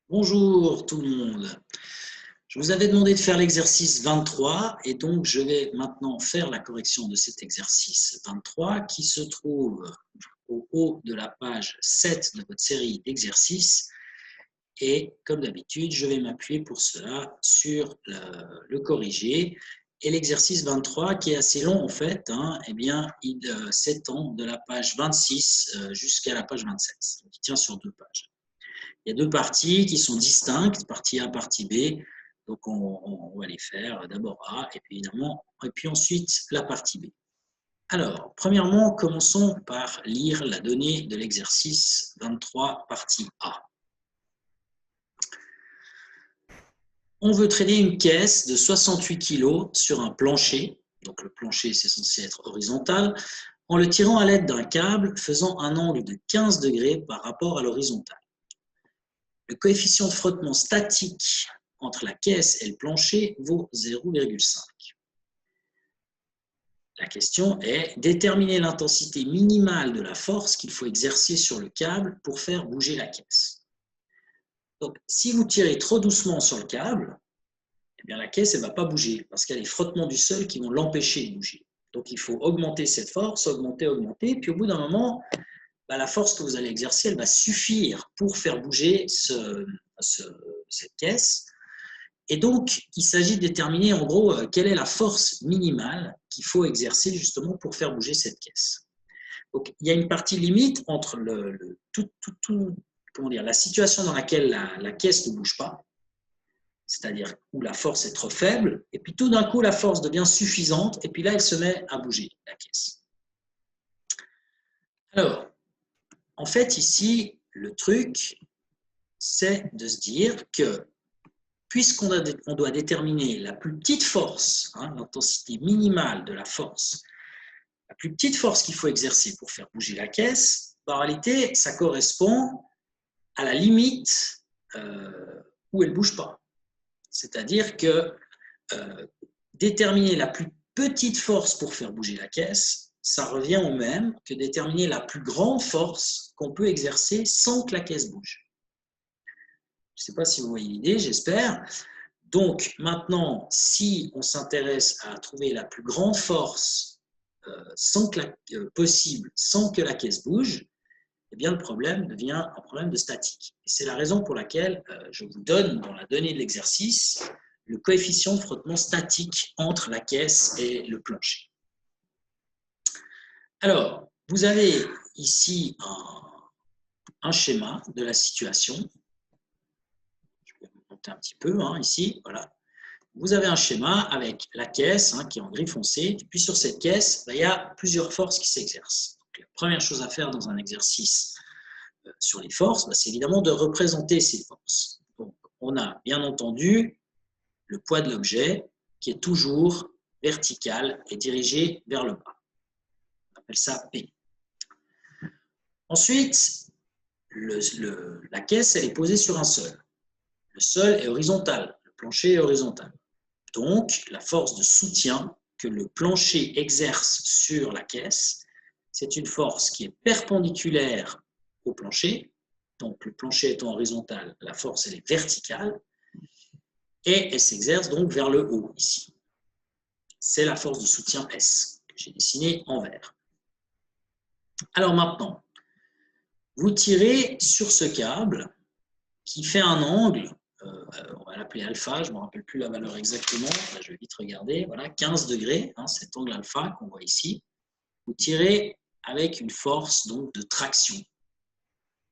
Bonjour tout le monde. Je vous avais demandé de faire l'exercice 23 et donc je vais maintenant faire la correction de cet exercice 23 qui se trouve au haut de la page 7 de votre série d'exercices. Et comme d'habitude, je vais m'appuyer pour cela sur le corrigé. Et l'exercice 23, qui est assez long en fait, eh bien, il s'étend de la page 26 jusqu'à la page 27. Donc, il tient sur 2 pages. Il y a 2 parties qui sont distinctes, partie A, partie B. Donc, on va les faire d'abord A, et puis évidemment, et puis ensuite la partie B. Alors, premièrement, commençons par lire la donnée de l'exercice 23, partie A. On veut traîner une caisse de 68 kg sur un plancher, donc le plancher c'est censé être horizontal, en le tirant à l'aide d'un câble faisant un angle de 15 degrés par rapport à l'horizontale. Le coefficient de frottement statique entre la caisse et le plancher vaut 0,5. La question est: déterminer l'intensité minimale de la force qu'il faut exercer sur le câble pour faire bouger la caisse. Donc, si vous tirez trop doucement sur le câble, eh bien, la caisse ne va pas bouger parce qu'il y a les frottements du sol qui vont l'empêcher de bouger. Donc, il faut augmenter cette force, augmenter, puis au bout d'un moment, la force que vous allez exercer, elle va suffire pour faire bouger cette caisse. Et donc, il s'agit de déterminer en gros quelle est la force minimale qu'il faut exercer justement pour faire bouger cette caisse. Donc, il y a une partie limite entre la situation dans laquelle la caisse ne bouge pas, c'est-à-dire où la force est trop faible, et puis tout d'un coup, la force devient suffisante, et puis là, elle se met à bouger, la caisse. Alors, en fait, ici, le truc, c'est de se dire que puisqu'on doit déterminer la plus petite force, l'intensité minimale de la force, la plus petite force qu'il faut exercer pour faire bouger la caisse, en réalité, ça correspond à la limite où elle ne bouge pas. C'est-à-dire que déterminer la plus petite force pour faire bouger la caisse, ça revient au même que déterminer la plus grande force qu'on peut exercer sans que la caisse bouge. Je ne sais pas si vous voyez l'idée, j'espère. Donc maintenant, si on s'intéresse à trouver la plus grande force possible sans que la caisse bouge, eh bien le problème devient un problème de statique. Et c'est la raison pour laquelle je vous donne dans la donnée de l'exercice le coefficient de frottement statique entre la caisse et le plancher. Alors, vous avez ici un schéma de la situation. Je vais monter un petit peu ici, voilà. Vous avez un schéma avec la caisse qui est en gris foncé, et puis sur cette caisse, il y a plusieurs forces qui s'exercent. La première chose à faire dans un exercice sur les forces, c'est évidemment de représenter ces forces. Donc, on a bien entendu le poids de l'objet qui est toujours vertical et dirigé vers le bas. On appelle ça P. Ensuite, la caisse, elle est posée sur un sol. Le sol est horizontal, le plancher est horizontal. Donc, la force de soutien que le plancher exerce sur la caisse, c'est une force qui est perpendiculaire au plancher. Donc, le plancher étant horizontal, la force elle est verticale et elle s'exerce donc vers le haut ici. C'est la force de soutien S que j'ai dessinée en vert. Alors maintenant, vous tirez sur ce câble qui fait un angle, on va l'appeler alpha, je ne me rappelle plus la valeur exactement, là, je vais vite regarder, voilà, 15 degrés, cet angle alpha qu'on voit ici. Vous tirez avec une force donc, de traction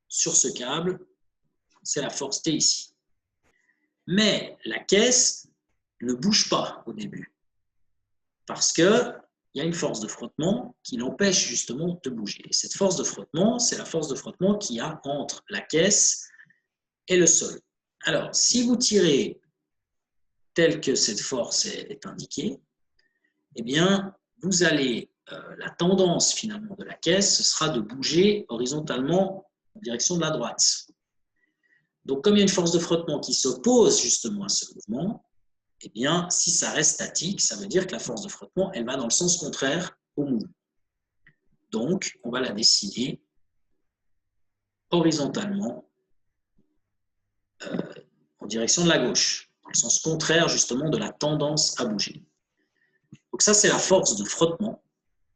sur ce câble, c'est la force T ici. Mais la caisse ne bouge pas au début, parce qu'il y a une force de frottement qui l'empêche justement de bouger. Et cette force de frottement, c'est la force de frottement qu'il y a entre la caisse et le sol. Alors, si vous tirez tel que cette force est indiquée, eh bien, vous allez, la tendance finalement de la caisse, ce sera de bouger horizontalement en direction de la droite. Donc, comme il y a une force de frottement qui s'oppose justement à ce mouvement, eh bien, si ça reste statique, ça veut dire que la force de frottement, elle va dans le sens contraire au mouvement. Donc, on va la dessiner horizontalement direction de la gauche, dans le sens contraire justement de la tendance à bouger. Donc ça, c'est la force de frottement,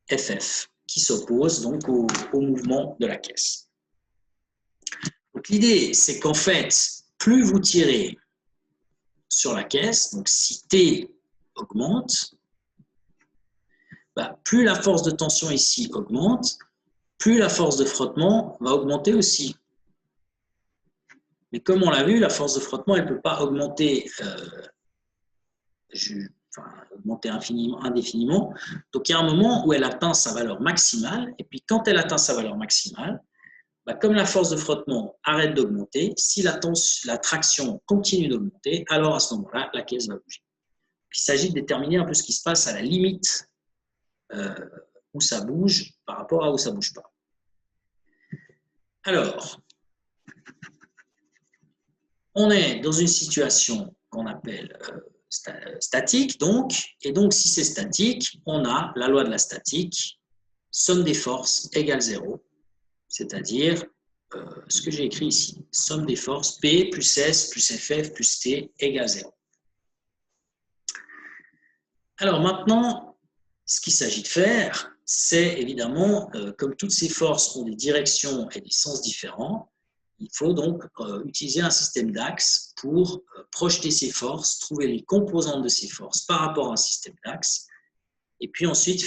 FF, qui s'oppose donc au mouvement de la caisse. Donc l'idée, c'est qu'en fait, plus vous tirez sur la caisse, donc si T augmente, plus la force de tension ici augmente, plus la force de frottement va augmenter aussi. Mais comme on l'a vu, la force de frottement, elle ne peut pas augmenter, augmenter indéfiniment. Donc il y a un moment où elle atteint sa valeur maximale, et puis quand elle atteint sa valeur maximale, comme la force de frottement arrête d'augmenter, si la traction continue d'augmenter, alors à ce moment-là, la caisse va bouger. Il s'agit de déterminer un peu ce qui se passe à la limite où ça bouge par rapport à où ça ne bouge pas. Alors, on est dans une situation qu'on appelle statique, et donc si c'est statique, on a la loi de la statique, somme des forces égale 0, c'est-à-dire ce que j'ai écrit ici, somme des forces P plus S plus FF plus T égale 0. Alors maintenant, ce qu'il s'agit de faire, c'est évidemment, comme toutes ces forces ont des directions et des sens différents, il faut donc utiliser un système d'axes pour projeter ces forces, trouver les composantes de ces forces par rapport à un système d'axes, et puis ensuite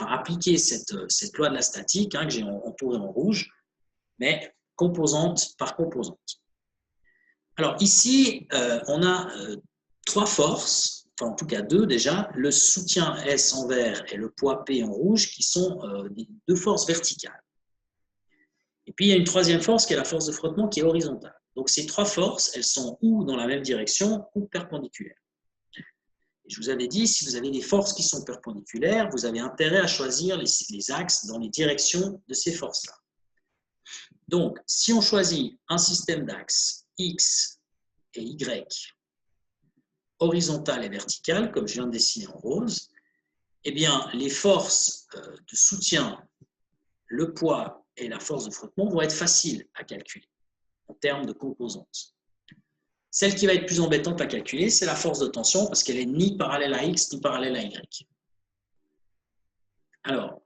appliquer cette loi de la statique que j'ai entourée en rouge, mais composante par composante. Alors ici, on a trois forces, enfin en tout cas deux déjà, le soutien S en vert et le poids P en rouge, qui sont deux forces verticales. Et puis il y a une troisième force qui est la force de frottement qui est horizontale. Donc ces trois forces, elles sont ou dans la même direction ou perpendiculaires. Et je vous avais dit, si vous avez des forces qui sont perpendiculaires, vous avez intérêt à choisir les axes dans les directions de ces forces-là. Donc, si on choisit un système d'axes X et Y, horizontal et vertical, comme je viens de dessiner en rose, eh bien, les forces de soutien, le poids et la force de frottement vont être faciles à calculer en termes de composantes. Celle qui va être plus embêtante à calculer, c'est la force de tension parce qu'elle n'est ni parallèle à X ni parallèle à Y. Alors,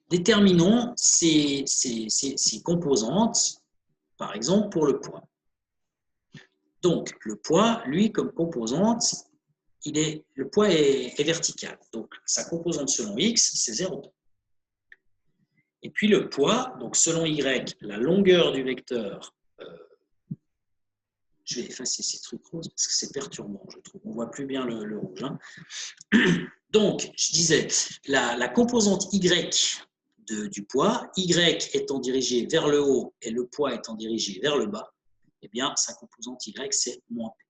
déterminons ces composantes, par exemple pour le poids. Donc, le poids, lui, comme composante, le poids est vertical. Donc, sa composante selon X, c'est 0. Et puis le poids, donc selon Y, la longueur du vecteur, je vais effacer ces trucs roses parce que c'est perturbant, je trouve. On ne voit plus bien le rouge. Donc, je disais, la composante Y du poids, Y étant dirigée vers le haut et le poids étant dirigé vers le bas, eh bien, sa composante Y, c'est moins P.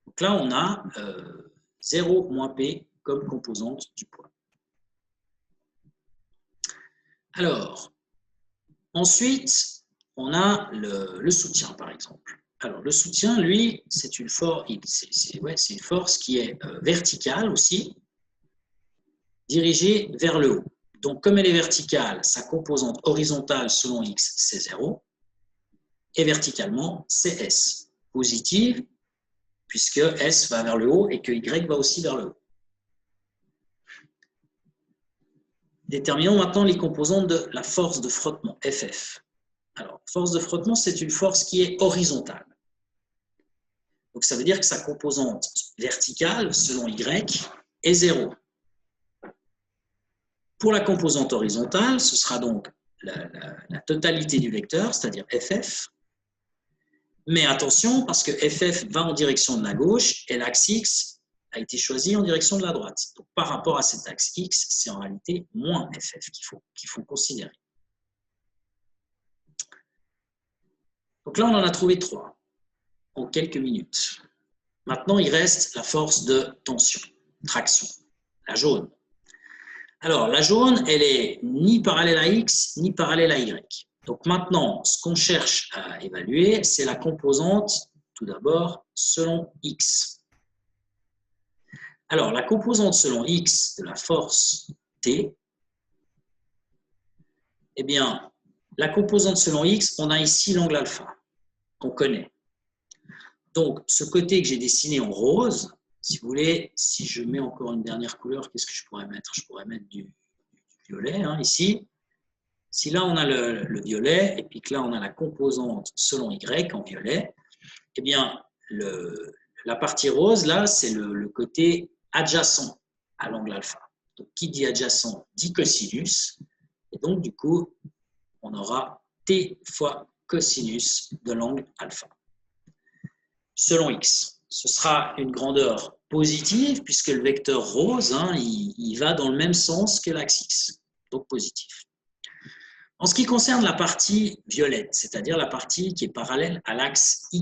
Donc là, on a 0 moins P comme composante du poids. Alors, ensuite, on a le soutien, par exemple. Alors, le soutien, lui, c'est une force qui est verticale aussi, dirigée vers le haut. Donc, comme elle est verticale, sa composante horizontale selon X, c'est 0. Et verticalement, c'est S. Positive, puisque S va vers le haut et que Y va aussi vers le haut. Déterminons maintenant les composantes de la force de frottement, FF. Alors, force de frottement, c'est une force qui est horizontale. Donc, ça veut dire que sa composante verticale, selon Y, est 0. Pour la composante horizontale, ce sera donc la totalité du vecteur, c'est-à-dire FF. Mais attention, parce que FF va en direction de la gauche et l'axe X a été choisi en direction de la droite. Donc, par rapport à cet axe X, c'est en réalité moins FF qu'il faut considérer. Donc là, on en a trouvé 3 en quelques minutes. Maintenant, il reste la force de tension, traction, la jaune. Alors, la jaune, elle est ni parallèle à X, ni parallèle à Y. Donc maintenant, ce qu'on cherche à évaluer, c'est la composante, tout d'abord, selon X. Alors, la composante selon X de la force T, eh bien, la composante selon X, on a ici l'angle alpha, qu'on connaît. Donc, ce côté que j'ai dessiné en rose, si vous voulez, si je mets encore une dernière couleur, qu'est-ce que je pourrais mettre? Je pourrais mettre du violet, hein, ici. Si là, on a le violet, et puis que là, on a la composante selon Y en violet, eh bien, la partie rose, là, c'est le côté adjacent à l'angle alpha. Donc, qui dit adjacent dit cosinus. Et donc, du coup, on aura t fois cosinus de l'angle alpha. Selon x, ce sera une grandeur positive puisque le vecteur rose, hein, il va dans le même sens que l'axe x, donc positif. En ce qui concerne la partie violette, c'est-à-dire la partie qui est parallèle à l'axe y,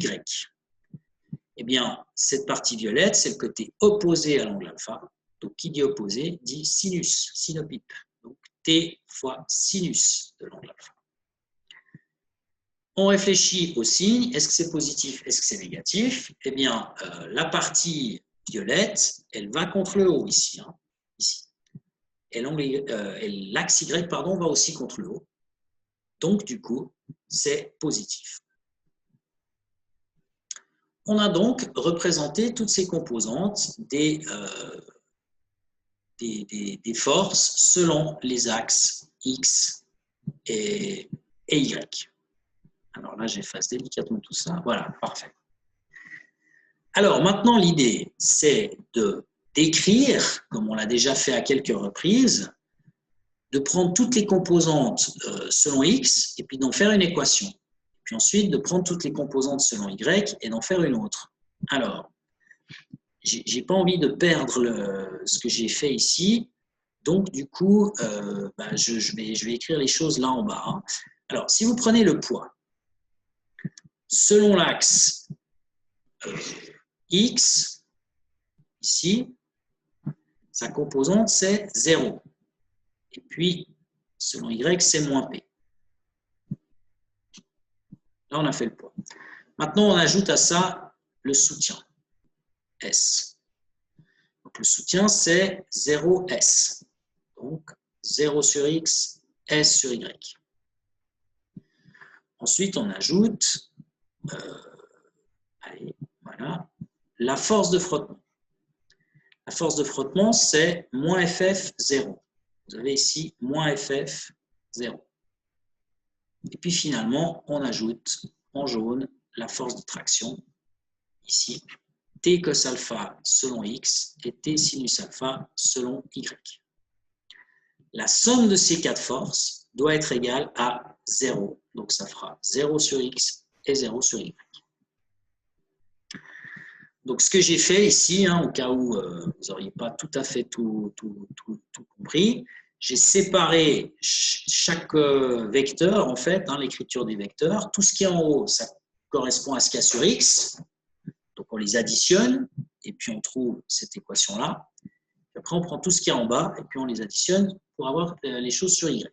eh bien, cette partie violette, c'est le côté opposé à l'angle alpha. Donc, qui dit opposé dit sinus, sinopipe. Donc, t fois sinus de l'angle alpha. On réfléchit au signe. Est-ce que c'est positif? Est-ce que c'est négatif? Eh bien, la partie violette, elle va contre le haut ici. Hein, ici. Et l'axe Y, pardon, va aussi contre le haut. Donc, du coup, c'est positif. On a donc représenté toutes ces composantes des forces selon les axes X et Y. Alors là, j'efface délicatement tout ça. Voilà, parfait. Alors maintenant, l'idée, c'est de d'écrire, comme on l'a déjà fait à quelques reprises, de prendre toutes les composantes selon X et puis d'en faire une équation. Puis ensuite, de prendre toutes les composantes selon Y et d'en faire une autre. Alors, j'ai pas envie de perdre ce que j'ai fait ici. Donc, du coup, je vais écrire les choses là en bas. Hein. Alors, si vous prenez le poids, selon l'axe X, ici, sa composante, c'est 0. Et puis, selon Y, c'est moins P. Là, on a fait le poids. Maintenant, on ajoute à ça le soutien, S. Donc, le soutien, c'est 0S. Donc, 0 sur X, S sur Y. Ensuite, on ajoute voilà, la force de frottement. La force de frottement, c'est moins FF 0. Vous avez ici moins FF 0. Et puis finalement, on ajoute en jaune la force de traction, ici, T cos alpha selon X et T sinus alpha selon Y. La somme de ces quatre forces doit être égale à 0. Donc ça fera 0 sur X et 0 sur Y. Donc ce que j'ai fait ici, hein, au cas où vous n'auriez pas tout à fait tout compris, j'ai séparé chaque vecteur, en fait, hein, l'écriture des vecteurs. Tout ce qui est en haut, ça correspond à ce qu'il y a sur X. Donc on les additionne et puis on trouve cette équation-là. Après, on prend tout ce qui est en bas et puis on les additionne pour avoir les choses sur Y.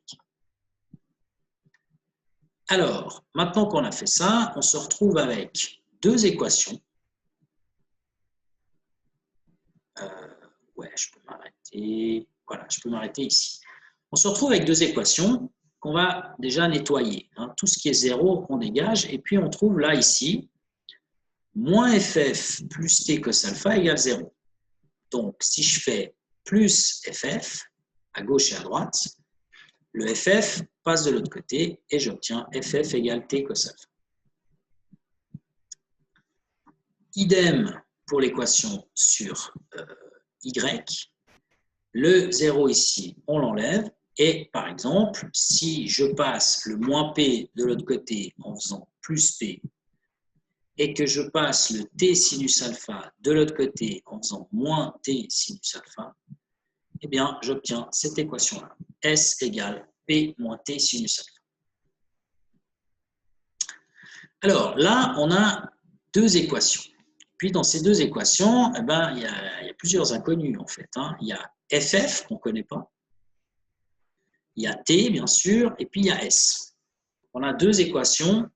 Alors, maintenant qu'on a fait ça, on se retrouve avec deux équations. Ouais, je peux m'arrêter. Voilà, je peux m'arrêter ici. On se retrouve avec deux équations qu'on va déjà nettoyer. Hein. Tout ce qui est 0, on dégage. Et puis, on trouve là, ici, moins FF plus T cos alpha égale 0. Donc, si je fais plus FF, à gauche et à droite, le FF passe de l'autre côté et j'obtiens FF égale T cos alpha. Idem pour l'équation sur Y. Le 0 ici, on l'enlève. Et par exemple, si je passe le moins P de l'autre côté en faisant plus P et que je passe le T sinus alpha de l'autre côté en faisant moins T sinus alpha, eh bien, j'obtiens cette équation-là. S égale P moins T sinus alpha. Alors là, on a deux équations. Puis dans ces deux équations, eh ben, il y a plusieurs inconnus en fait. Hein. Il y a FF qu'on ne connaît pas. Il y a T, bien sûr, et puis il y a S. On a deux équations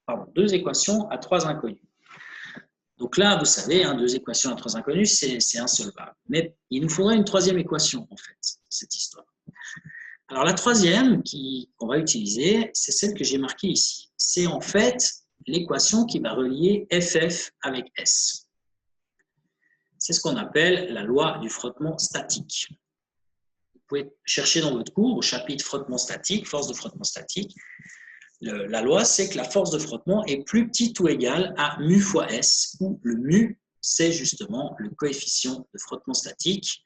à trois inconnus. Donc là, vous savez, hein, deux équations à trois inconnus, c'est insolvable. Mais il nous faudrait une troisième équation, en fait, dans cette histoire. Alors la troisième qu'on va utiliser, c'est celle que j'ai marquée ici. C'est en fait l'équation qui va relier FF avec S. C'est ce qu'on appelle la loi du frottement statique. Vous pouvez chercher dans votre cours, au chapitre frottement statique, force de frottement statique. La loi, c'est que la force de frottement est plus petite ou égale à mu fois S, où le mu, c'est justement le coefficient de frottement statique.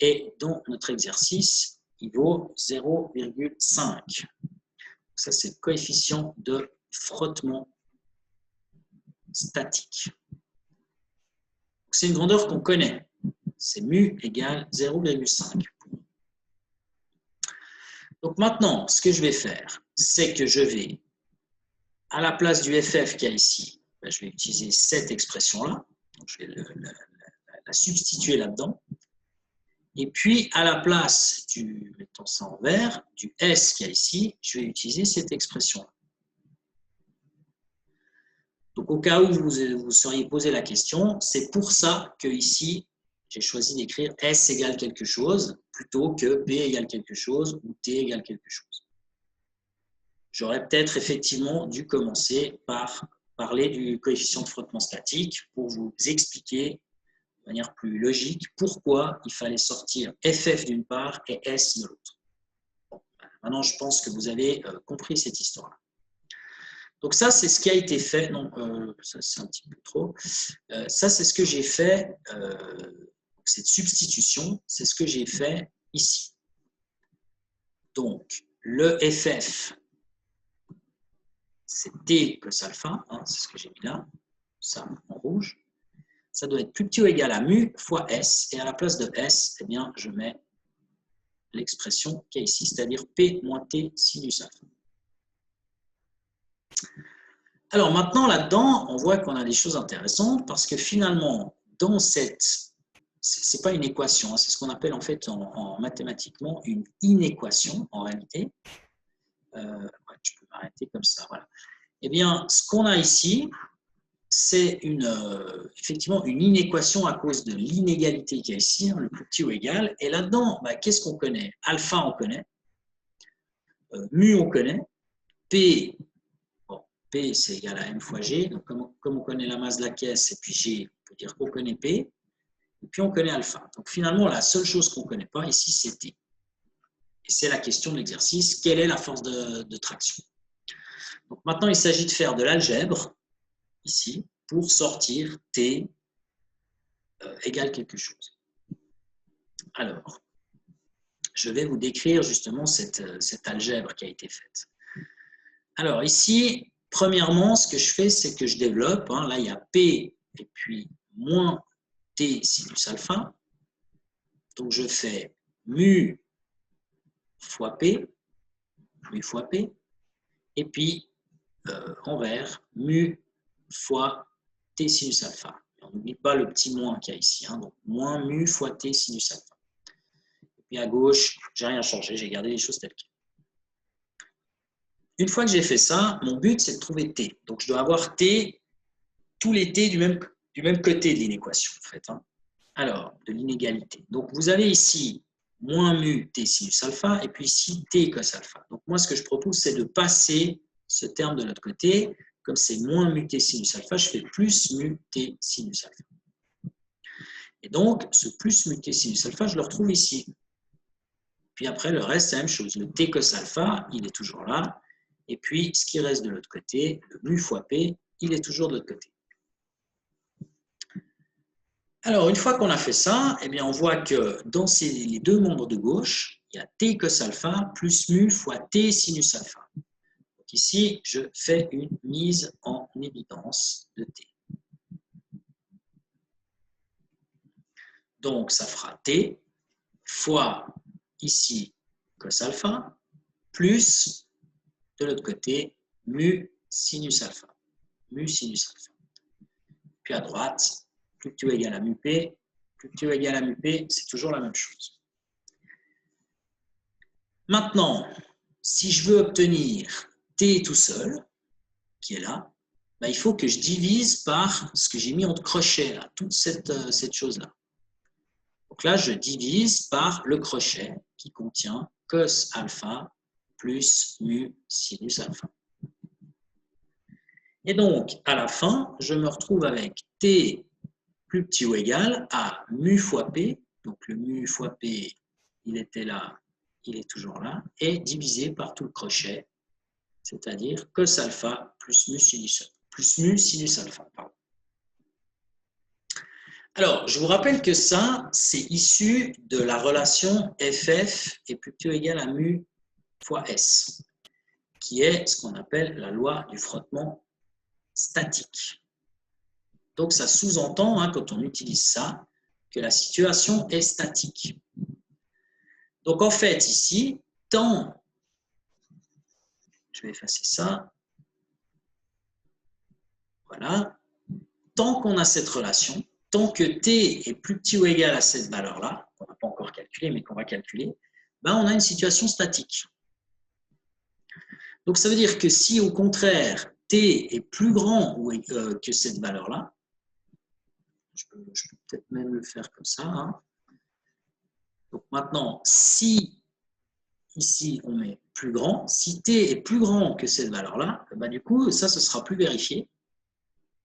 Et dans notre exercice, il vaut 0,5. Ça, c'est le coefficient de frottement statique. C'est une grandeur qu'on connaît. C'est mu égale 0,5. Donc maintenant, ce que je vais faire, c'est que je vais, à la place du FF qu'il y a ici, je vais utiliser cette expression-là. Je vais la substituer là-dedans. Et puis, à la place du, mettons ça en vert, du S qu'il y a ici, je vais utiliser cette expression-là. Donc, au cas où vous seriez posé la question, c'est pour ça que ici, j'ai choisi d'écrire S égale quelque chose plutôt que P égale quelque chose ou T égale quelque chose. J'aurais peut-être effectivement dû commencer par parler du coefficient de frottement statique pour vous expliquer de manière plus logique pourquoi il fallait sortir FF d'une part et S de l'autre. Bon, maintenant, je pense que vous avez compris cette histoire-là. Donc ça, c'est ce qui a été fait. Non, ça c'est un petit peu trop. Ça, c'est ce que j'ai fait. Cette substitution, c'est ce que j'ai fait ici. Donc, le FF, c'est T cos alpha, hein, c'est ce que j'ai mis là, ça en rouge. Ça doit être plus petit ou égal à mu fois S, et à la place de S, eh bien, je mets l'expression qui est ici, c'est-à-dire P moins T sinus alpha. Alors maintenant, là-dedans, on voit qu'on a des choses intéressantes, parce que finalement, dans cette... Ce n'est pas une équation, hein, c'est ce qu'on appelle en fait en mathématiquement une inéquation en réalité. Je peux m'arrêter comme ça. Voilà. Eh bien, ce qu'on a ici, c'est effectivement une inéquation à cause de l'inégalité qu'il y a ici, hein, le plus petit ou égal. Et là-dedans, qu'est-ce qu'on connaît? Alpha, on connaît. Mu, on connaît. P, bon, P, c'est égal à M fois G. Donc, comme on connaît la masse de la caisse, et puis G, on peut dire qu'on connaît P. Et puis, on connaît alpha. Donc, finalement, la seule chose qu'on ne connaît pas ici, c'est T. Et c'est la question de l'exercice. Quelle est la force de traction? Donc, maintenant, il s'agit de faire de l'algèbre, ici, pour sortir T égale quelque chose. Alors, je vais vous décrire justement cette algèbre qui a été faite. Alors, ici, premièrement, ce que je fais, c'est que je développe. Hein, là, il y a P et puis moins T sinus alpha. Donc, je fais mu fois P, et puis en vert, mu fois T sinus alpha. On n'oublie pas le petit moins qu'il y a ici, hein, donc moins mu fois T sinus alpha. Et puis à gauche, je n'ai rien changé, j'ai gardé les choses telles quelles. Une fois que j'ai fait ça, mon but, c'est de trouver T. Donc, je dois avoir T, tous les T du même côté de l'inéquation, en fait. Hein. Alors, de l'inégalité. Donc, vous avez ici moins mu T sinus alpha, et puis ici T cos alpha. Donc, moi, ce que je propose, c'est de passer ce terme de l'autre côté. Comme c'est moins mu T sinus alpha, je fais plus mu T sinus alpha. Et donc, ce plus mu T sinus alpha, je le retrouve ici. Puis après, le reste, c'est la même chose. Le T cos alpha, il est toujours là. Et puis, ce qui reste de l'autre côté, le mu fois P, il est toujours de l'autre côté. Alors, une fois qu'on a fait ça, eh bien, on voit que dans les deux membres de gauche, il y a T cos alpha plus mu fois T sinus alpha. Donc ici, je fais une mise en évidence de T. Donc, ça fera T fois ici cos alpha plus de l'autre côté mu sinus alpha. Mu sinus alpha. Puis à droite, plus petit ou égal à mu P, plus petit ou égal à mu P, c'est toujours la même chose. Maintenant, si je veux obtenir T tout seul, qui est là, il faut que je divise par ce que j'ai mis entre crochets, là, toute cette chose-là. Donc là, je divise par le crochet qui contient cos alpha plus mu sinus alpha. Et donc, à la fin, je me retrouve avec T plus petit ou égal à mu fois P. Donc, le mu fois P, il était là, il est toujours là, et divisé par tout le crochet, c'est-à-dire cos alpha plus mu sinus alpha. Pardon. Alors, je vous rappelle que ça, c'est issu de la relation FF est plus petit ou égal à mu fois S, qui est ce qu'on appelle la loi du frottement statique. Donc, ça sous-entend, hein, quand on utilise ça, que la situation est statique. Donc, en fait, ici, tant, je vais effacer ça, voilà, tant qu'on a cette relation, tant que t est plus petit ou égal à cette valeur-là, qu'on n'a pas encore calculé, mais qu'on va calculer, ben on a une situation statique. Donc, ça veut dire que si, au contraire, t est plus grand que cette valeur-là, je peux peut-être même le faire comme ça. Hein. Donc, maintenant, si ici, on met plus grand, si t est plus grand que cette valeur-là, ben, du coup, ça, ce sera plus vérifié.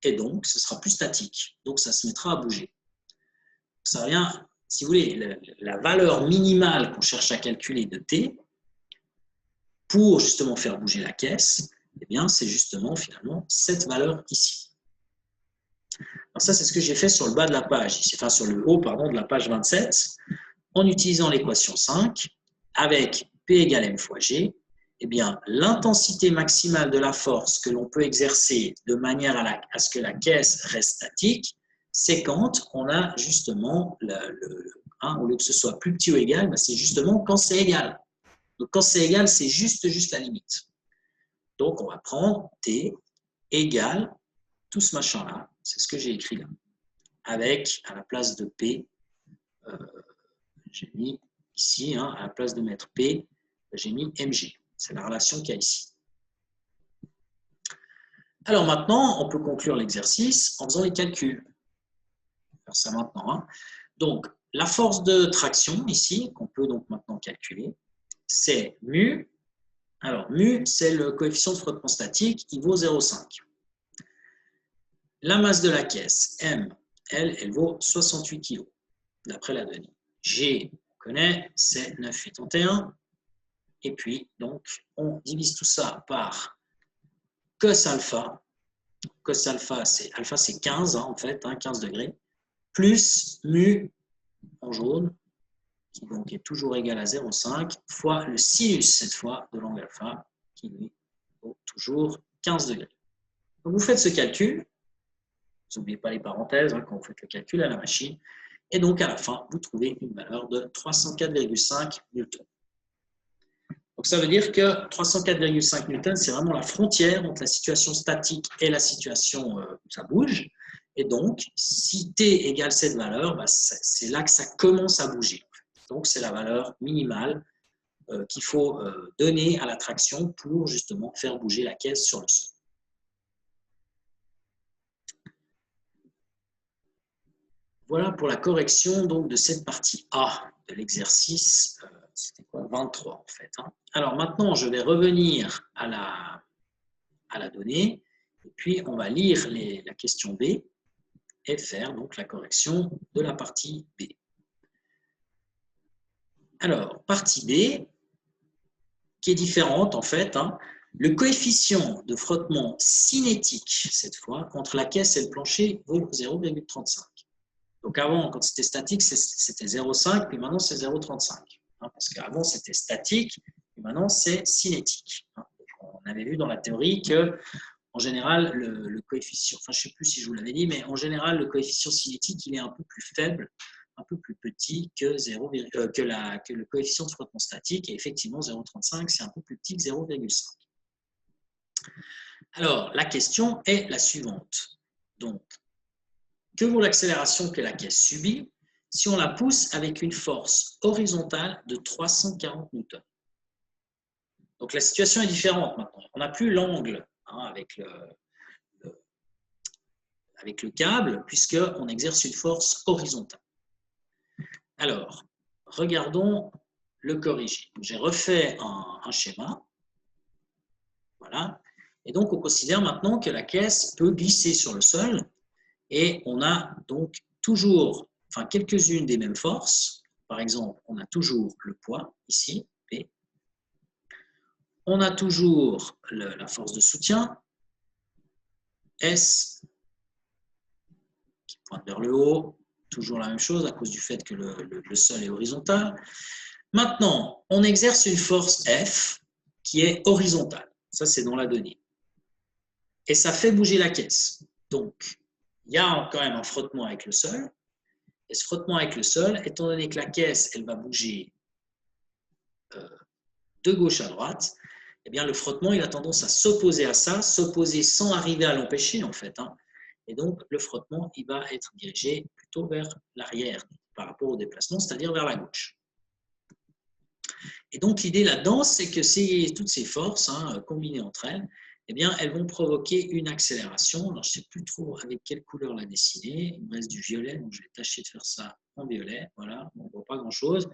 Et donc, ce sera plus statique. Donc, ça se mettra à bouger. Ça vient, si vous voulez, la valeur minimale qu'on cherche à calculer de t, pour justement faire bouger la caisse, eh bien, c'est justement finalement cette valeur ici. Alors ça, c'est ce que j'ai fait sur le bas de la page, ici, enfin sur le haut, pardon, de la page 27, en utilisant l'équation 5, avec P égale M fois G, eh bien, l'intensité maximale de la force que l'on peut exercer de manière à ce que la caisse reste statique, c'est quand on a justement, au lieu que ce soit plus petit ou égal, ben c'est justement quand c'est égal. Donc, quand c'est égal, c'est juste la limite. Donc, on va prendre T égale tout ce machin-là, c'est ce que j'ai écrit là, avec, à la place de P, j'ai mis ici, hein, à la place de mettre P, j'ai mis MG. C'est la relation qu'il y a ici. Alors maintenant, on peut conclure l'exercice en faisant les calculs. On va faire ça maintenant. Hein. Donc, la force de traction ici, qu'on peut donc maintenant calculer, c'est mu. Alors, mu, c'est le coefficient de frottement statique, il vaut 0,5. La masse de la caisse, M, elle vaut 68 kg, d'après la donnée. G, on connaît, c'est 9,81. Et puis, donc, on divise tout ça par cos alpha. Cos alpha, c'est 15, hein, en fait, hein, 15 degrés, plus mu, en jaune, qui donc est toujours égal à 0,5, fois le sinus, cette fois, de l'angle alpha, qui lui vaut toujours 15 degrés. Donc, vous faites ce calcul. Vous n'oubliez pas les parenthèses, hein, quand vous faites le calcul à la machine. Et donc, à la fin, vous trouvez une valeur de 304,5 newtons. Donc, ça veut dire que 304,5 newtons, c'est vraiment la frontière entre la situation statique et la situation où ça bouge. Et donc, si t égale cette valeur, bah, c'est là que ça commence à bouger. Donc, c'est la valeur minimale qu'il faut donner à la traction pour justement faire bouger la caisse sur le sol. Voilà pour la correction donc, de cette partie A de l'exercice, c'était quoi 23 en fait. Hein. Alors maintenant, je vais revenir à la donnée, et puis on va lire la question B et faire donc la correction de la partie B. Alors, partie B, qui est différente en fait, hein, le coefficient de frottement cinétique, cette fois, entre la caisse et le plancher vaut 0,35. Donc avant, quand c'était statique, c'était 0,5, puis maintenant c'est 0,35. Hein, parce qu'avant c'était statique, et maintenant c'est cinétique. Hein. On avait vu dans la théorie que, en général, le coefficient, enfin je ne sais plus si je vous l'avais dit, mais en général, le coefficient cinétique, il est un peu plus faible, un peu plus petit que le coefficient de frottement statique. Et effectivement, 0,35, c'est un peu plus petit que 0,5. Alors, la question est la suivante. Donc, que vaut l'accélération que la caisse subit si on la pousse avec une force horizontale de 340 newtons? Donc la situation est différente maintenant. On n'a plus l'angle hein, avec le câble, puisqu'on exerce une force horizontale. Alors, regardons le corriger. J'ai refait un schéma. Voilà. Et donc, on considère maintenant que la caisse peut glisser sur le sol et on a donc toujours, enfin quelques-unes des mêmes forces. Par exemple, on a toujours le poids ici, P. On a toujours la force de soutien, S, qui pointe vers le haut. Toujours la même chose à cause du fait que le sol est horizontal. Maintenant, on exerce une force F qui est horizontale. Ça, c'est dans la donnée. Et ça fait bouger la caisse. Donc, il y a quand même un frottement avec le sol. Et ce frottement avec le sol, étant donné que la caisse, elle va bouger de gauche à droite, eh bien, le frottement, il a tendance à s'opposer à ça, s'opposer sans arriver à l'empêcher, en fait. Et donc, le frottement, il va être dirigé plutôt vers l'arrière par rapport au déplacement, c'est-à-dire vers la gauche. Et donc, l'idée là-dedans, c'est que toutes ces forces, combinées entre elles, eh bien, elles vont provoquer une accélération. Alors, je ne sais plus trop avec quelle couleur la dessiner. Il me reste du violet, donc je vais tâcher de faire ça en violet. Voilà, on ne voit pas grand-chose.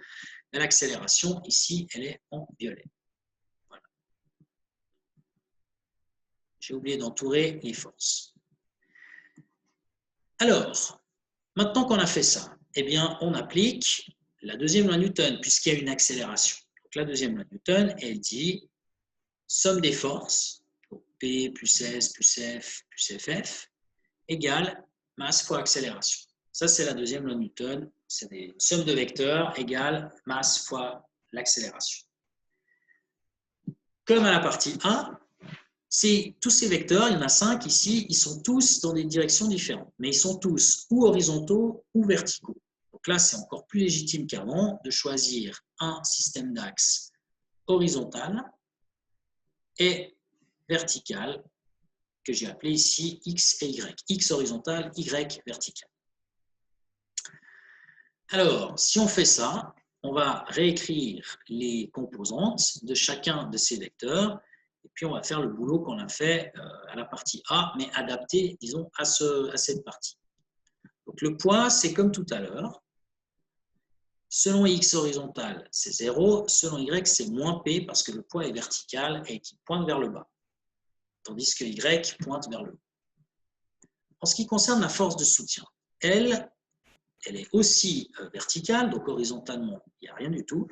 Mais l'accélération, ici, elle est en violet. Voilà. J'ai oublié d'entourer les forces. Alors, maintenant qu'on a fait ça, eh bien, on applique la deuxième loi Newton, puisqu'il y a une accélération. Donc, la deuxième loi Newton, elle dit somme des forces, donc P plus S plus F plus FF, égale masse fois accélération. Ça, c'est la deuxième loi Newton. C'est des sommes de vecteurs égale masse fois l'accélération. Comme à la partie 1, tous ces vecteurs, il y en a 5 ici, ils sont tous dans des directions différentes, mais ils sont tous ou horizontaux ou verticaux. Donc là, c'est encore plus légitime qu'avant de choisir un système d'axe horizontal et vertical, que j'ai appelé ici X et Y. X horizontal, Y vertical. Alors, si on fait ça, on va réécrire les composantes de chacun de ces vecteurs et puis on va faire le boulot qu'on a fait à la partie A, mais adapté, disons, à cette partie. Donc le poids, c'est comme tout à l'heure. Selon X horizontal, c'est 0. Selon Y, c'est moins P parce que le poids est vertical et qui pointe vers le bas, tandis que Y pointe vers le haut. En ce qui concerne la force de soutien, elle est aussi verticale, donc horizontalement, il n'y a rien du tout.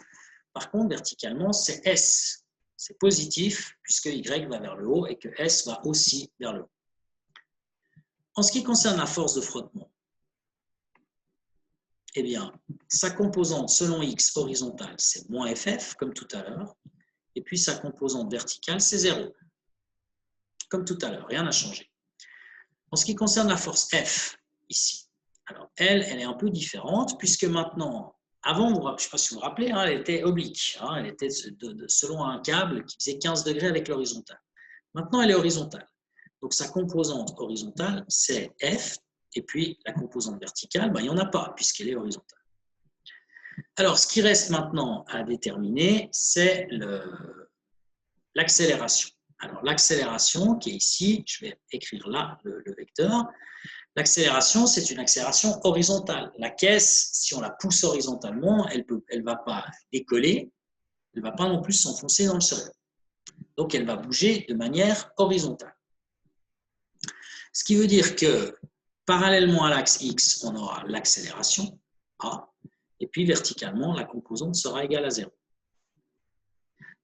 Par contre, verticalement, c'est S. C'est positif puisque Y va vers le haut et que S va aussi vers le haut. En ce qui concerne la force de frottement, eh bien, sa composante selon X horizontale, c'est moins FF, comme tout à l'heure. Et puis sa composante verticale, c'est 0. Comme tout à l'heure, rien n'a changé. En ce qui concerne la force F, ici, alors elle est un peu différente puisque maintenant, avant, je ne sais pas si vous vous rappelez, elle était oblique. Elle était selon un câble qui faisait 15 degrés avec l'horizontale. Maintenant, elle est horizontale. Donc sa composante horizontale, c'est F. Et puis la composante verticale, il n'y en a pas puisqu'elle est horizontale. Alors, ce qui reste maintenant à déterminer, c'est l'accélération. Alors, l'accélération qui est ici, je vais écrire là le vecteur. L'accélération, c'est une accélération horizontale. La caisse, si on la pousse horizontalement, elle ne va pas décoller, elle ne va pas non plus s'enfoncer dans le sol. Donc, elle va bouger de manière horizontale. Ce qui veut dire que, parallèlement à l'axe X, on aura l'accélération, A, et puis verticalement, la composante sera égale à 0.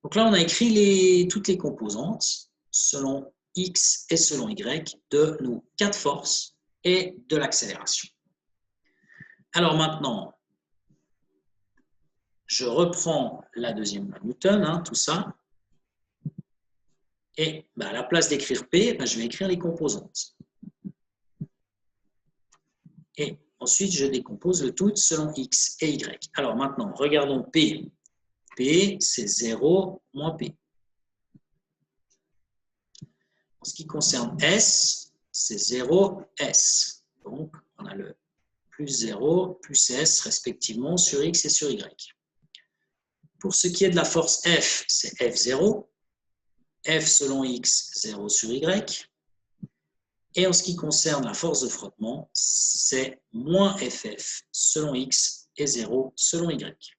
Donc là, on a écrit toutes les composantes selon X et selon Y de nos 4 forces et de l'accélération. Alors maintenant, je reprends la deuxième loi Newton, tout ça, et à la place d'écrire P, je vais écrire les composantes. Et ensuite, je décompose le tout selon X et Y. Alors maintenant, regardons P. P, c'est 0 moins P. En ce qui concerne S, c'est 0, S. Donc, on a le plus 0, plus S, respectivement, sur X et sur Y. Pour ce qui est de la force F, c'est F0. F selon X, 0 sur Y. Et en ce qui concerne la force de frottement, c'est moins FF selon X et 0 selon Y.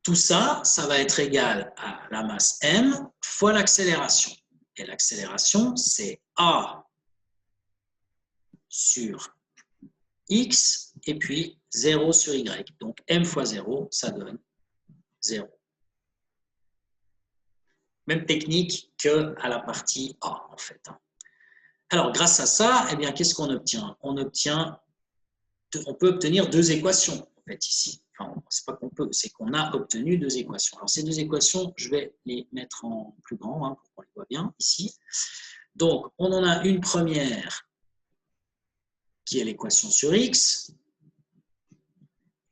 Tout ça, ça va être égal à la masse M fois l'accélération. Et l'accélération, c'est A sur X et puis 0 sur Y. Donc M fois 0, ça donne 0. Même technique qu'à la partie A, en fait. Alors, grâce à ça, eh bien, qu'est-ce qu'on obtient? On peut obtenir deux équations, en fait, ici. Enfin, c'est pas qu'on peut, c'est qu'on a obtenu deux équations. Alors, ces deux équations, je vais les mettre en plus grand, pour qu'on les voit bien, ici. Donc, on en a une première qui est l'équation sur X,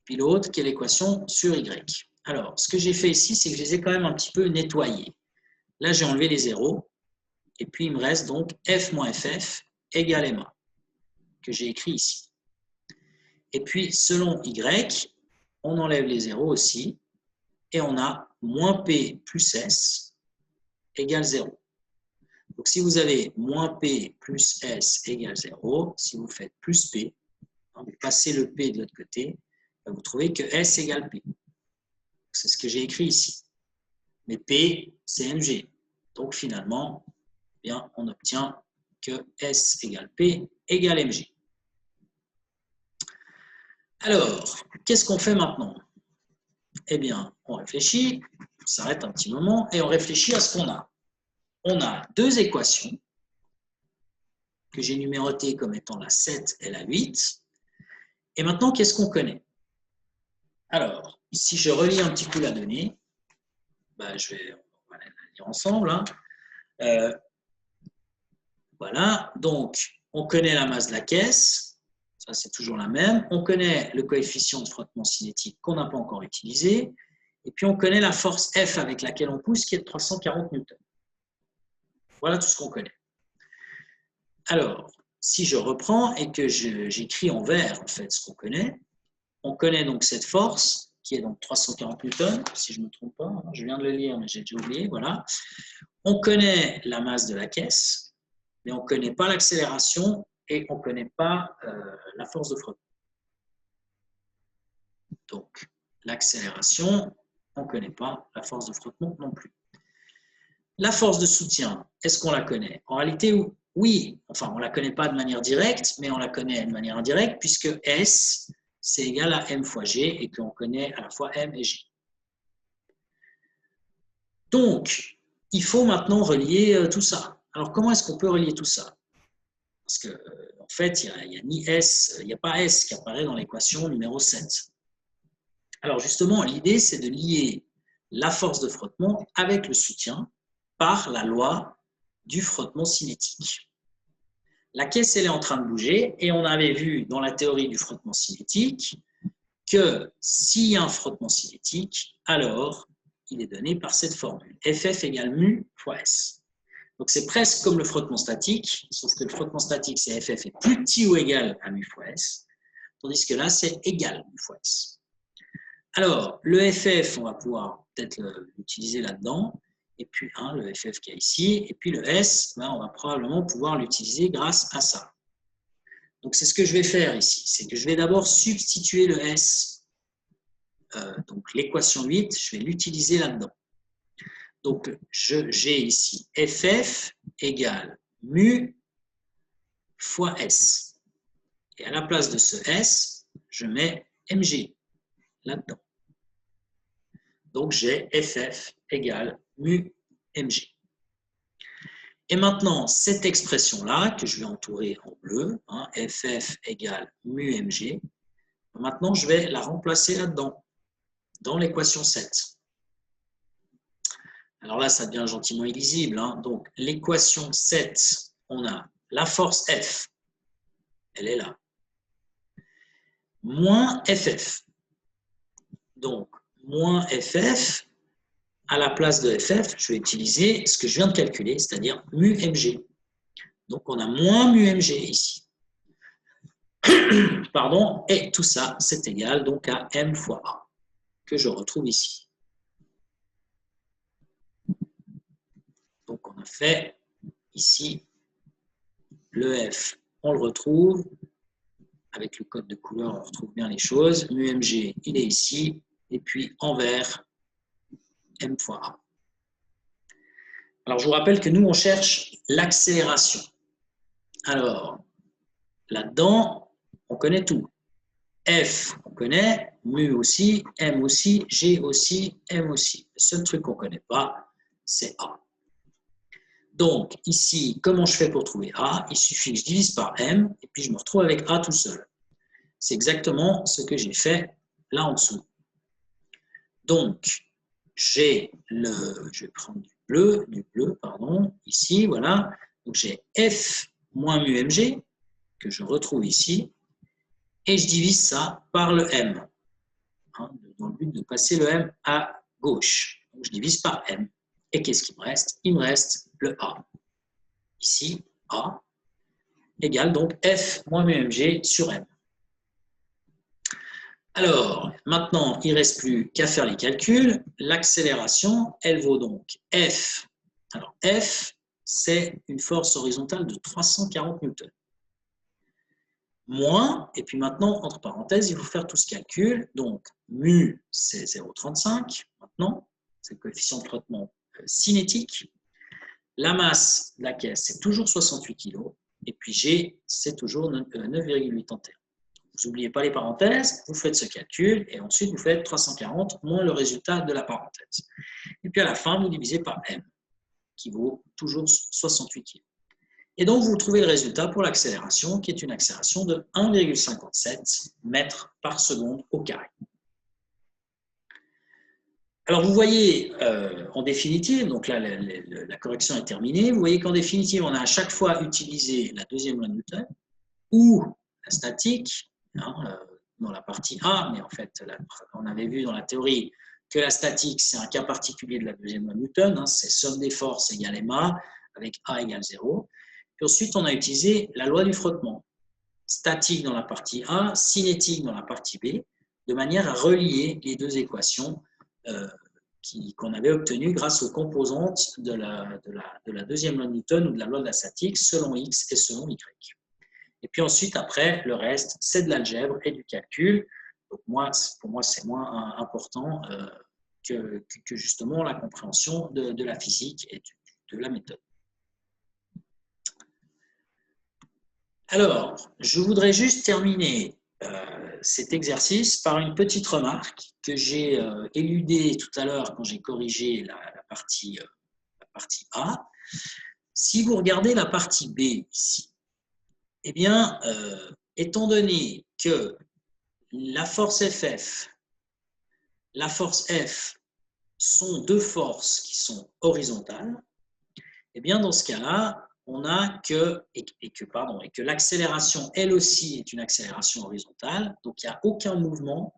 puis l'autre qui est l'équation sur Y. Alors, ce que j'ai fait ici, c'est que je les ai quand même un petit peu nettoyés. Là, j'ai enlevé les zéros, et puis il me reste donc F moins FF égale MA, que j'ai écrit ici. Et puis, selon Y, on enlève les zéros aussi, et on a moins P plus S égale 0. Donc, si vous avez moins P plus S égale 0, si vous faites plus P, vous passez le P de l'autre côté, vous trouvez que S égale P. C'est ce que j'ai écrit ici. Mais P, c'est MG. Donc, finalement, eh bien, on obtient que S égale P égale MG. Alors, qu'est-ce qu'on fait maintenant? Eh bien, on réfléchit, on s'arrête un petit moment et on réfléchit à ce qu'on a. On a deux équations que j'ai numérotées comme étant la 7 et la 8. Et maintenant, qu'est-ce qu'on connaît? Alors, si je relis un petit coup la donnée, on va la lire ensemble. Voilà, donc on connaît la masse de la caisse, ça c'est toujours la même. On connaît le coefficient de frottement cinétique qu'on n'a pas encore utilisé. Et puis on connaît la force F avec laquelle on pousse qui est de 340 newtons. Voilà tout ce qu'on connaît. Alors, si je reprends et que j'écris en vert en fait ce qu'on connaît, on connaît donc cette force qui est donc 340 newtons, si je ne me trompe pas, je viens de le lire mais j'ai déjà oublié, voilà. On connaît la masse de la caisse, mais on ne connaît pas l'accélération et on ne connaît pas la force de frottement. Donc, l'accélération, on ne connaît pas, la force de frottement non plus. La force de soutien, est-ce qu'on la connaît? En réalité, oui. Enfin, on ne la connaît pas de manière directe, mais on la connaît de manière indirecte, puisque S, c'est égal à M fois G, et qu'on connaît à la fois M et G. Donc, il faut maintenant relier tout ça. Alors, comment est-ce qu'on peut relier tout ça? Parce que, en fait, il n'y a pas S qui apparaît dans l'équation numéro 7. Alors, justement, l'idée, c'est de lier la force de frottement avec le soutien par la loi du frottement cinétique. La caisse, elle est en train de bouger et on avait vu dans la théorie du frottement cinétique que s'il y a un frottement cinétique, alors il est donné par cette formule. FF égale mu fois S. Donc c'est presque comme le frottement statique, sauf que le frottement statique, c'est FF est plus petit ou égal à mu fois S, tandis que là, c'est égal mu fois S. Alors, le FF, on va pouvoir peut-être l'utiliser là-dedans, et puis le FF qu'il y a ici, et puis le S, on va probablement pouvoir l'utiliser grâce à ça. Donc, c'est ce que je vais faire ici, c'est que je vais d'abord substituer le S, donc l'équation 8, je vais l'utiliser là-dedans. Donc, j'ai ici FF égale mu fois S. Et à la place de ce S, je mets MG là-dedans. Donc, j'ai FF égale mu mg. Et maintenant, cette expression-là, que je vais entourer en bleu, FF égale mu mg, maintenant, je vais la remplacer là-dedans, dans l'équation 7. Alors là, ça devient gentiment illisible. Donc, l'équation 7, on a la force F, elle est là, moins FF. Donc, moins FF, à la place de FF, je vais utiliser ce que je viens de calculer, c'est-à-dire mu mg. Donc, on a moins mu mg ici. Pardon, et tout ça, c'est égal donc à m fois a, que je retrouve ici. Donc, on a fait ici le F, on le retrouve. Avec le code de couleur, on retrouve bien les choses. Mu mg, il est ici. Et puis, en vert, m fois a. Alors, je vous rappelle que nous, on cherche l'accélération. Alors, là-dedans, on connaît tout. F, on connaît, mu aussi, M aussi, G aussi, M aussi. Le seul truc qu'on ne connaît pas, c'est A. Donc, ici, comment je fais pour trouver A? Il suffit que je divise par M, et puis je me retrouve avec A tout seul. C'est exactement ce que j'ai fait là en dessous. Donc, je vais prendre du bleu, ici, voilà. Donc, j'ai F moins mu mg, que je retrouve ici, et je divise ça par le M, hein, dans le but de passer le M à gauche. Donc, je divise par M. Et qu'est-ce qu'il me reste? Il me reste le A. Ici, A égale donc F moins mu mg sur M. Alors, maintenant, il ne reste plus qu'à faire les calculs. L'accélération, elle vaut donc F. Alors, F, c'est une force horizontale de 340 newtons. Moins, et puis maintenant, entre parenthèses, il faut faire tout ce calcul. Donc, mu, c'est 0,35 maintenant. C'est le coefficient de frottement cinétique. La masse de la caisse, c'est toujours 68 kg. Et puis G, c'est toujours 9,81. Vous n'oubliez pas les parenthèses, vous faites ce calcul et ensuite vous faites 340 moins le résultat de la parenthèse. Et puis à la fin, vous divisez par M, qui vaut toujours 68 kg. Et donc vous trouvez le résultat pour l'accélération, qui est une accélération de 1,57 mètres par seconde au carré. Alors vous voyez en définitive, donc là la correction est terminée, vous voyez qu'en définitive, on a à chaque fois utilisé la deuxième loi de Newton ou la statique, hein, dans la partie A, mais en fait, on avait vu dans la théorie que la statique, c'est un cas particulier de la deuxième loi de Newton, hein, c'est somme des forces égale ma, avec A égale 0. Puis ensuite, on a utilisé la loi du frottement, statique dans la partie A, cinétique dans la partie B, de manière à relier les deux équations qu'on avait obtenues grâce aux composantes de la deuxième loi de Newton ou de la loi de la statique selon X et selon Y. Et puis ensuite, après, le reste, c'est de l'algèbre et du calcul. Donc pour moi, c'est moins important que justement la compréhension de la physique et de la méthode. Alors, je voudrais juste terminer cet exercice par une petite remarque que j'ai éludée tout à l'heure quand j'ai corrigé la partie A. Si vous regardez la partie B ici, eh bien, étant donné que la force FF, la force F sont deux forces qui sont horizontales, eh bien, dans ce cas-là, on a que l'accélération, elle aussi, est une accélération horizontale, donc il n'y a aucun mouvement.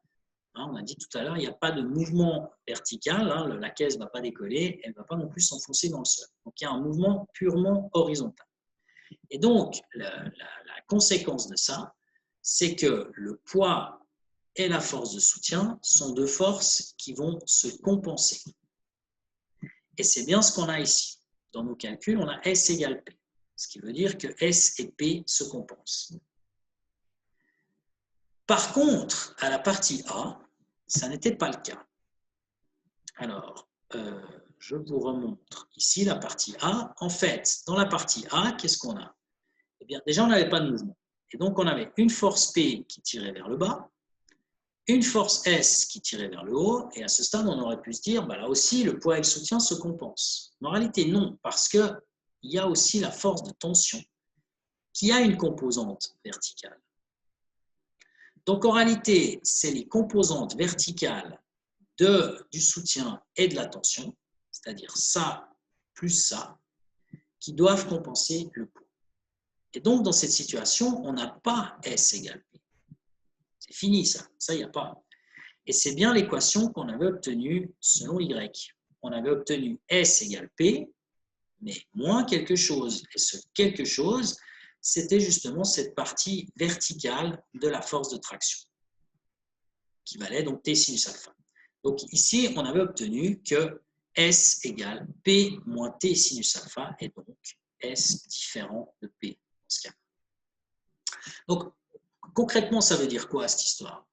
Hein, on a dit tout à l'heure, il n'y a pas de mouvement vertical, hein, la caisse ne va pas décoller, elle ne va pas non plus s'enfoncer dans le sol. Donc il y a un mouvement purement horizontal. Et donc, la conséquence de ça, c'est que le poids et la force de soutien sont deux forces qui vont se compenser. Et c'est bien ce qu'on a ici. Dans nos calculs, on a S égale P, ce qui veut dire que S et P se compensent. Par contre, à la partie A, ça n'était pas le cas. Alors, je vous remontre ici la partie A. En fait, dans la partie A, qu'est-ce qu'on a? Eh bien, déjà, on n'avait pas de mouvement. Et donc, on avait une force P qui tirait vers le bas, une force S qui tirait vers le haut, et à ce stade, on aurait pu se dire, bah, là aussi, le poids et le soutien se compensent. Mais en réalité, non, parce qu'il y a aussi la force de tension qui a une composante verticale. Donc, en réalité, c'est les composantes verticales du soutien et de la tension, c'est-à-dire ça plus ça, qui doivent compenser le poids. Et donc, dans cette situation, on n'a pas S égale P. C'est fini, ça. Ça, il n'y a pas. Et c'est bien l'équation qu'on avait obtenue selon Y. On avait obtenu S égale P, mais moins quelque chose. Et ce quelque chose, c'était justement cette partie verticale de la force de traction, qui valait donc T sinus alpha. Donc ici, on avait obtenu que S égale P moins T sinus alpha, et donc S différent de P dans ce cas. Donc, concrètement, ça veut dire quoi, cette histoire?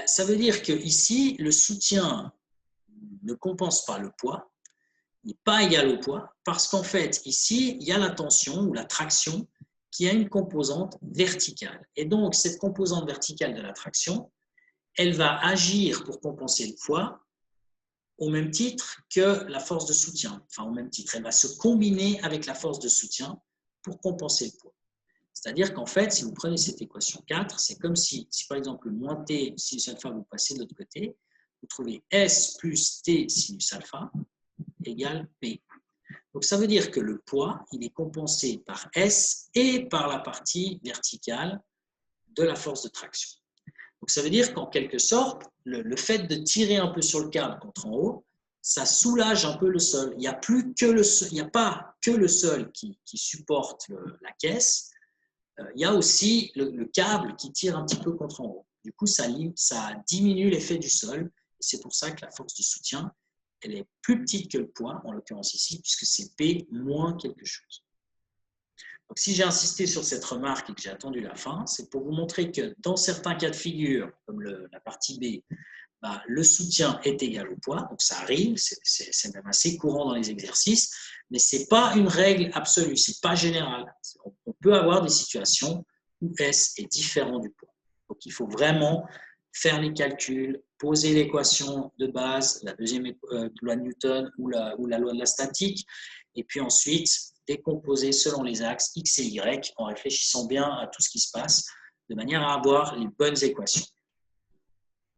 Ça veut dire que ici, le soutien ne compense pas le poids, n'est pas égal au poids parce qu'en fait, ici, il y a la tension ou la traction qui a une composante verticale. Et donc, cette composante verticale de la traction, elle va agir pour compenser le poids au même titre que la force de soutien. Enfin, au même titre, elle va se combiner avec la force de soutien pour compenser le poids. C'est-à-dire qu'en fait, si vous prenez cette équation 4, c'est comme si par exemple, moins t sinus alpha, vous passez de l'autre côté, vous trouvez S plus T sinus alpha égale P. Donc, ça veut dire que le poids, il est compensé par S et par la partie verticale de la force de traction. Donc, ça veut dire qu'en quelque sorte, le fait de tirer un peu sur le câble contre en haut, ça soulage un peu le sol. Il n'y a pas que le sol qui supporte la caisse, il y a aussi le câble qui tire un petit peu contre en haut. Du coup, ça diminue l'effet du sol. C'est pour ça que la force du soutien, elle est plus petite que le poids, en l'occurrence ici, puisque c'est P moins quelque chose. Donc, si j'ai insisté sur cette remarque et que j'ai attendu la fin, c'est pour vous montrer que dans certains cas de figure, comme la partie B, le soutien est égal au poids, donc ça arrive, c'est même assez courant dans les exercices, mais ce n'est pas une règle absolue, ce n'est pas général. On peut avoir des situations où S est différent du poids. Donc il faut vraiment faire les calculs, poser l'équation de base, la deuxième loi de Newton ou la loi de la statique, et puis ensuite décomposer selon les axes X et Y en réfléchissant bien à tout ce qui se passe, de manière à avoir les bonnes équations.